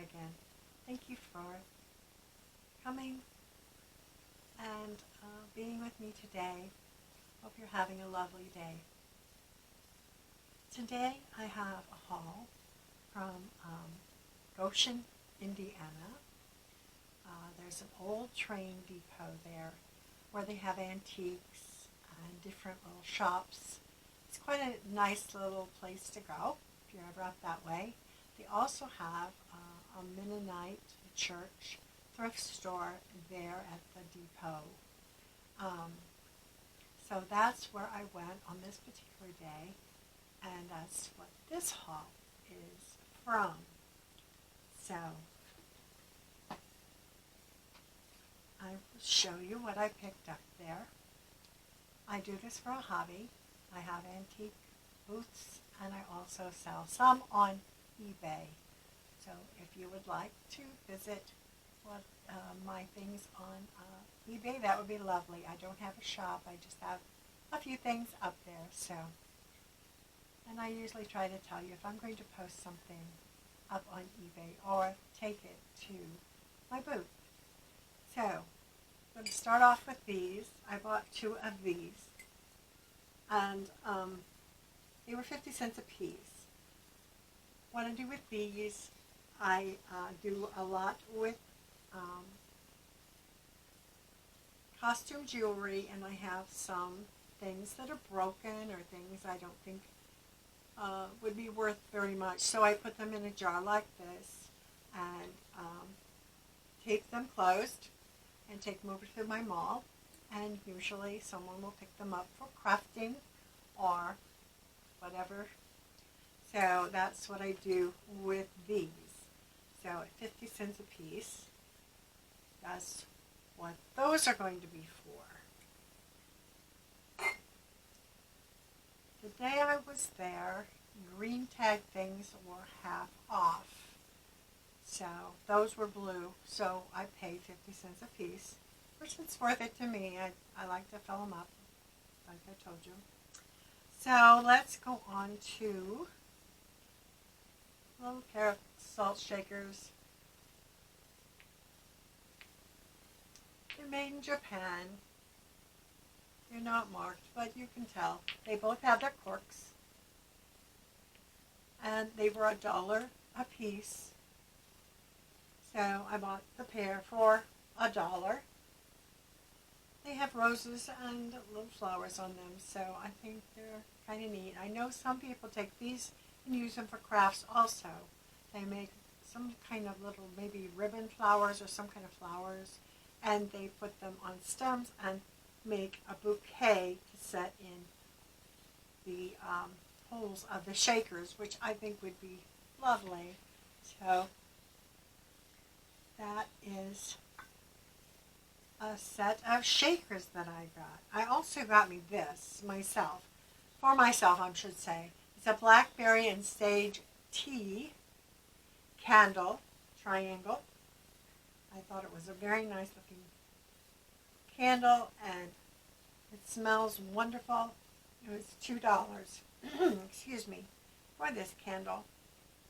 again. Thank you for coming and being with me today. Hope you're having a lovely day. Today I have a haul from Goshen, Indiana. There's an old train depot there where they have antiques and different little shops. It's quite a nice little place to go if you're ever up that way. They also have a Mennonite church thrift store there at the depot. So that's where I went on this particular day, and that's what this haul is from. So I will show you what I picked up there. I do this for a hobby. I have antique booths, and I also sell some on eBay. So if you would like to visit my things on eBay, that would be lovely. I don't have a shop. I just have a few things up there. So, and I usually try to tell you if I'm going to post something up on eBay or take it to my booth. So, I'm going to start off with these. I bought 2 of these, and they were 50 cents a piece. What I do with these, I do a lot with costume jewelry, and I have some things that are broken or things I don't think would be worth very much. So I put them in a jar like this and tape them closed and take them over to my mall, and usually someone will pick them up for crafting or whatever. So that's what I do with these. So at 50 cents a piece, that's what those are going to be for. The day I was there, green tag things were half off. So those were blue, so I paid 50 cents a piece, which is worth it to me. I like to fill them up, like I told you. So let's go on to a little pair of salt shakers. They're made in Japan. They're not marked, but you can tell. They both have their corks. And they were $1 a piece. So I bought the pair for $1. They have roses and little flowers on them, so I think they're kind of neat. I know some people take these and use them for crafts also. They make some kind of little, maybe ribbon flowers or some kind of flowers, and they put them on stems and make a bouquet to set in the holes of the shakers, which I think would be lovely. So that is a set of shakers that I got. I also got me this myself, for myself I should say. It's a blackberry and sage tea candle triangle. I thought it was a very nice looking candle, and it smells wonderful. It was $2, excuse me, for this candle,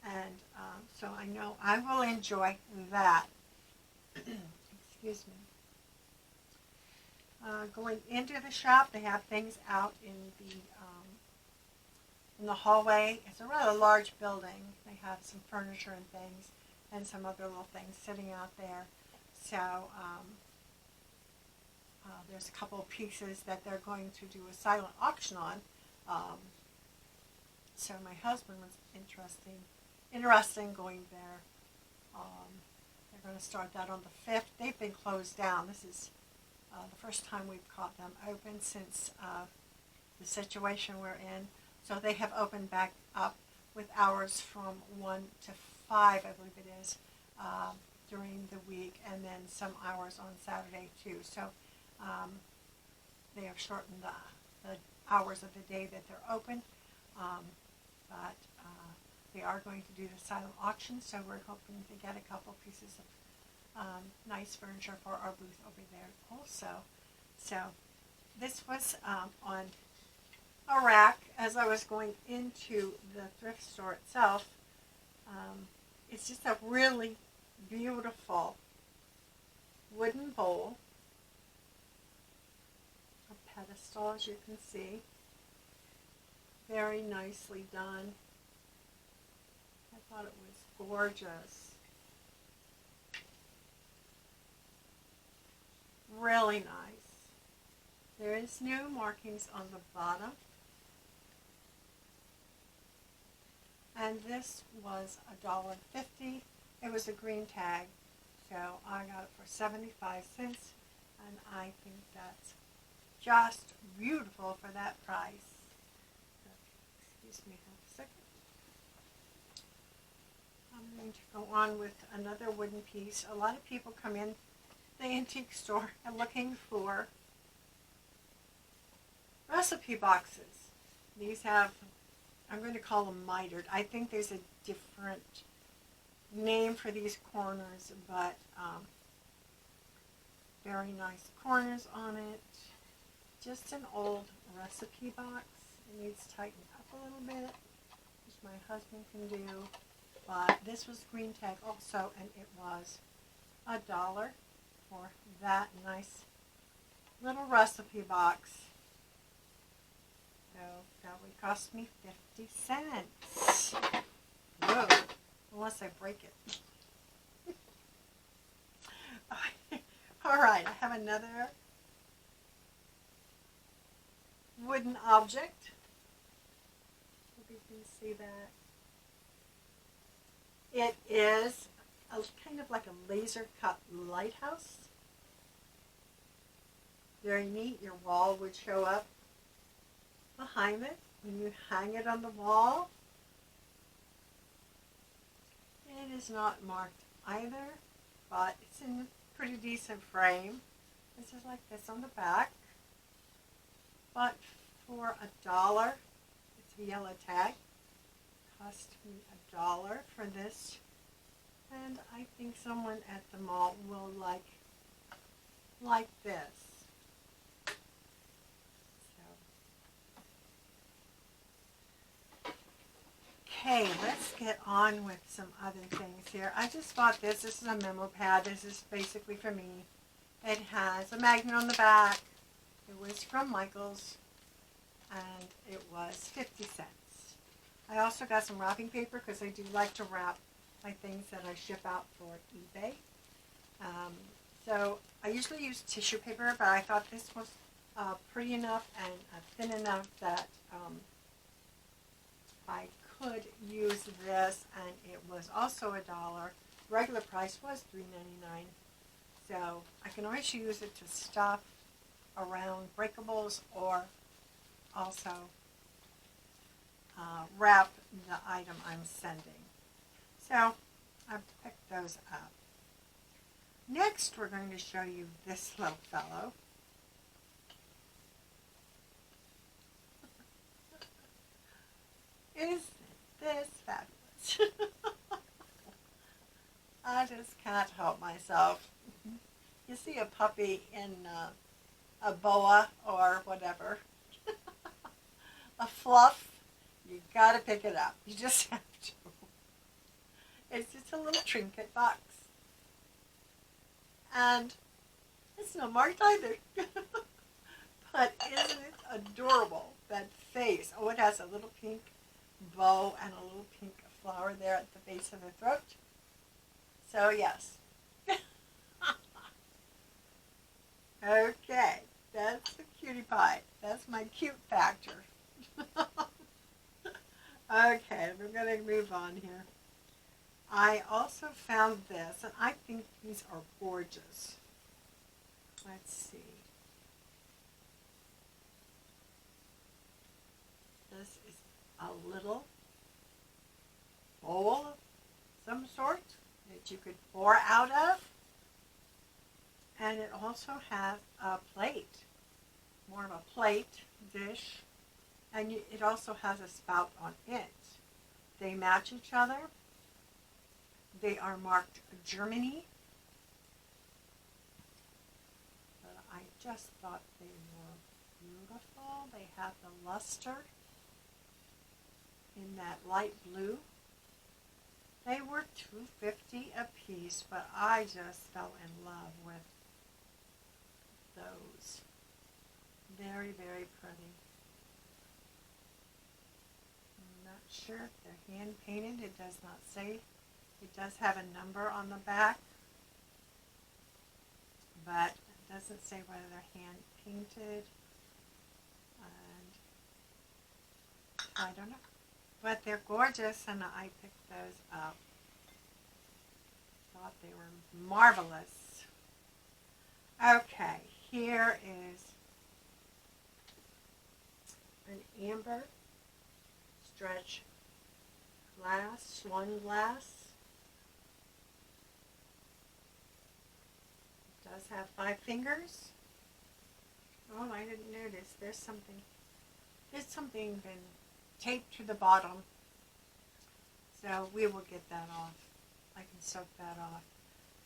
and so I know I will enjoy that. Excuse me. Going into the shop, they have things out in the hallway. It's a rather large building. They have some furniture and things, and some other little things sitting out there. So there's a couple of pieces that they're going to do a silent auction on. So my husband was interested in going there. They're going to start that on the 5th. They've been closed down. This is the first time we've caught them open since the situation we're in. So they have opened back up with hours from 1 to 5, I believe it is, during the week, and then some hours on Saturday too. So they have shortened the hours of the day that they're open, but they are going to do the silent auction, so we're hoping to get a couple pieces of nice furniture for our booth over there also. So this was on a rack as I was going into the thrift store itself. It's just a really beautiful wooden bowl, a pedestal as you can see. Very nicely done. I thought it was gorgeous. Really nice. There is no markings on the bottom. And this was $1.50. It was a green tag, so I got it for 75 cents, and I think that's just beautiful for that price. Excuse me half a second. I'm going to go on with another wooden piece. A lot of people come in the antique store and looking for recipe boxes. These have, I'm going to call them mitered. I think there's a different name for these corners, but very nice corners on it. Just an old recipe box. It needs tightened up a little bit, which my husband can do. But this was green tag also, and it was $1 for that nice little recipe box. So that would cost me 50 cents. Whoa, unless I break it. All right, I have another wooden object. Hope you can see that. It is kind of like a laser cut lighthouse. Very neat. Your wall would show up behind it when you hang it on the wall. It is not marked either, but it's in a pretty decent frame. This is like this on the back. But for $1, it's a yellow tag. Cost me $1 for this, and I think someone at the mall will like this. So, okay, let's get on with some other things here. I just bought this. This is a memo pad. This is basically for me. It has a magnet on the back. It was from Michael's, and it was 50 cents. I also got some wrapping paper because I do like to wrap my things that I ship out for eBay. So I usually use tissue paper, but I thought this was pretty enough and thin enough that I could use this, and it was also $1. Regular price was $3.99. So I can always use it to stuff around breakables or also wrap the item I'm sending. So I've picked those up. Next, we're going to show you this little fellow. Isn't this fabulous? I just can't help myself. You see a puppy in a boa or whatever, a fluff, you gotta pick it up. You just have to. It's just a little trinket box. And it's not marked either. But isn't it adorable, that face? Oh, it has a little pink bow and a little pink flower there at the base of the throat. So yes. Okay, that's the cutie pie. That's my cute factor. Okay, we're going to move on here. I also found this, and I think these are gorgeous. Let's see. This is a little bowl of some sort that you could pour out of. And it also has a plate, more of a plate dish. And it also has a spout on it. They match each other. They are marked Germany. But I just thought they were beautiful. They have the luster in that light blue. They were $2.50 a piece, but I just fell in love with those. Very, very pretty. I'm not sure if they're hand painted. It does not say. It does have a number on the back, but it doesn't say whether they're hand painted. And I don't know. But they're gorgeous, and I picked those up. Thought they were marvelous. Okay, here is an amber stretch glass, swan glass. It does have 5 fingers. Oh, I didn't notice. There's something been taped to the bottom. So we will get that off. I can soak that off.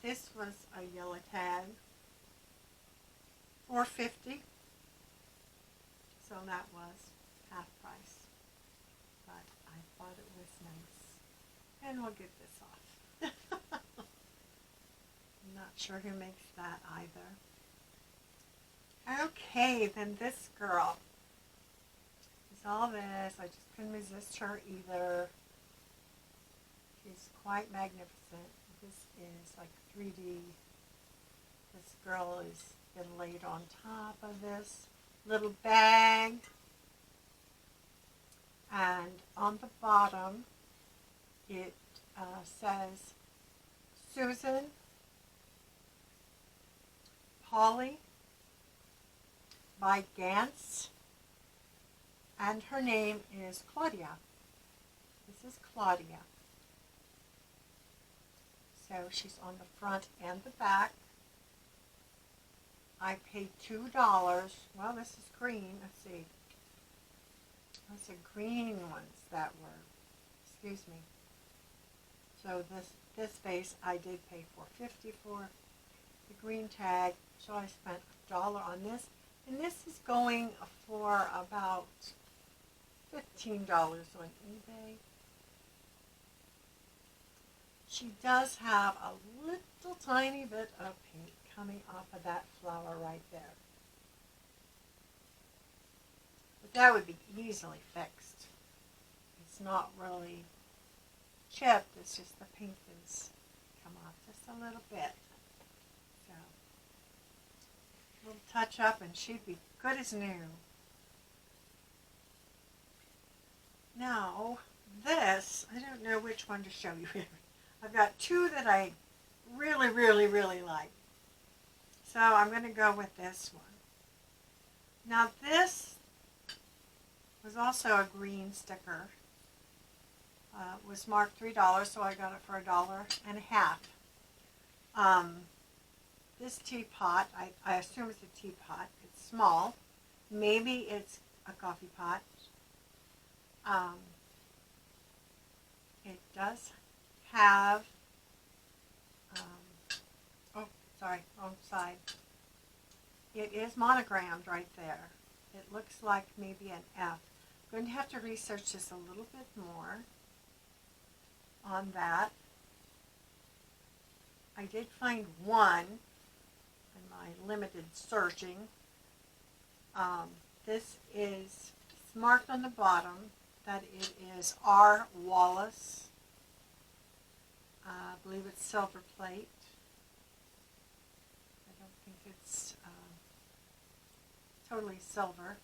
This was a yellow tag. $4.50. So that was half price. But I thought it was nice. And we'll get this off. I'm not sure who makes that either. Okay, then this girl. It's all this. I just couldn't resist her either. She's quite magnificent. This is like 3D. This girl has been laid on top of this little bag. And on the bottom, it says Susan, Polly by Gantz, and her name is Claudia. This is Claudia. So she's on the front and the back. I paid $2. Well, this is green. Let's see. Those are green ones that were, excuse me. So this vase I did pay $4.50 for. The green tag, so I spent $1 on this. And this is going for about $15 on eBay. She does have a little tiny bit of paint coming off of that flower right there. But that would be easily fixed. It's not really chipped, it's just the paint has come off just a little bit. So, a little touch up and she'd be good as new. Now, this, I don't know which one to show you here. I've got 2 that I really, really, really like. So I'm going to go with this one. Now this was also a green sticker. It was marked $3, so I got it for $1.50. This teapot, I assume it's a teapot. It's small. Maybe it's a coffee pot. It does have, wrong side. It is monogrammed right there. It looks like maybe an F. I'm going to have to research this a little bit more on that. I did find one in my limited searching. This is marked on the bottom that it is R. Wallace. I believe it's silver plate. I don't think it's totally silver.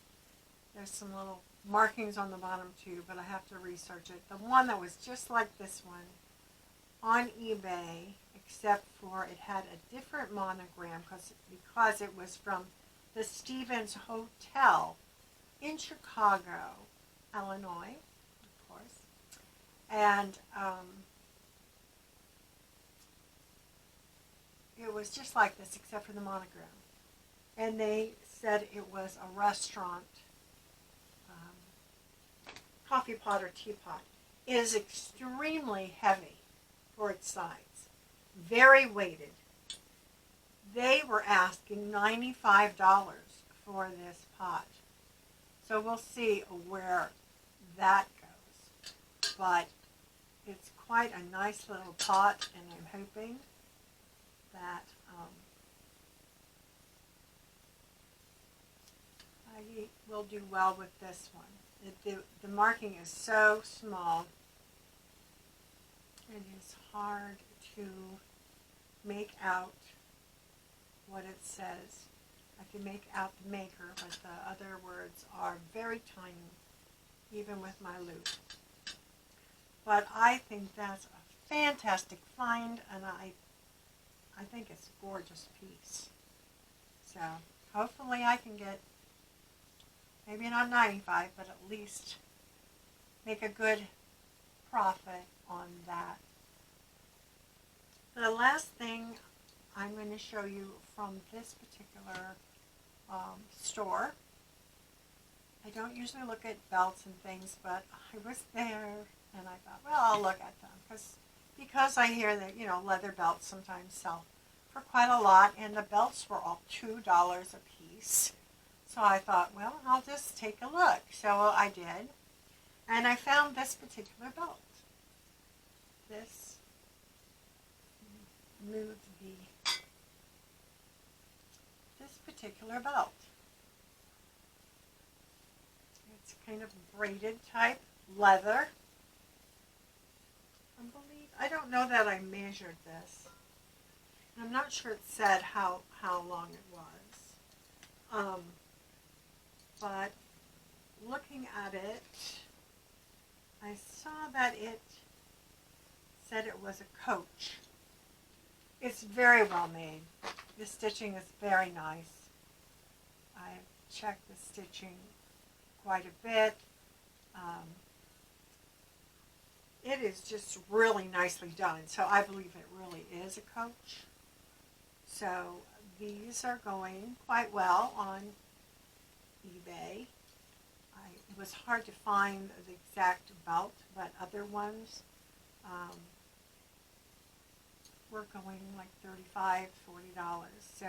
There's some little markings on the bottom too, but I have to research it. The one that was just like this one on eBay, except for it had a different monogram because it was from the Stevens Hotel in Chicago, Illinois, of course. And it was just like this except for the monogram. And they said it was a restaurant coffee pot or teapot. It is extremely heavy for its size, very weighted. They were asking $95 for this pot. So we'll see where that goes. But it's quite a nice little pot, and I'm hoping that I will do well with this one. The marking is so small, it is hard to make out what it says. I can make out the maker, but the other words are very tiny, even with my loupe. But I think that's a fantastic find, and I think it's a gorgeous piece. So hopefully I can get, maybe not 95, but at least make a good profit on that. The last thing I'm going to show you from this particular store. I don't usually look at belts and things, but I was there and I thought, well, I'll look at them because I hear that, you know, leather belts sometimes sell for quite a lot, and the belts were all $2 a piece. So I thought, well, I'll just take a look. So I did, and I found this particular belt. This, move this particular belt. It's kind of braided type leather. I don't know that I measured this. I'm not sure it said how long it was. But looking at it, I saw that it said it was a coach. It's very well made. The stitching is very nice. I've checked the stitching quite a bit. It is just really nicely done, so I believe it really is a coach. So these are going quite well on eBay. It was hard to find the exact belt, but other ones were going like $35, $40. So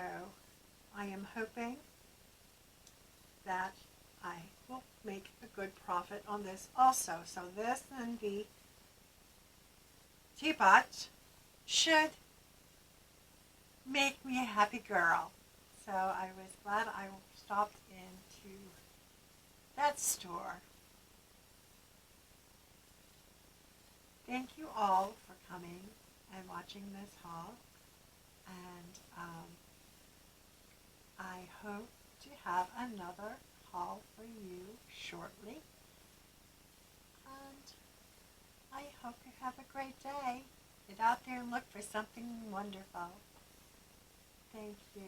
I am hoping that I will make a good profit on this also. So this and the teapot should make me a happy girl. So I was glad I stopped into that store. Thank you all for coming and watching this haul, and I hope to have another haul for you shortly, and I hope you have a great day. Get out there and look for something wonderful. Thank you.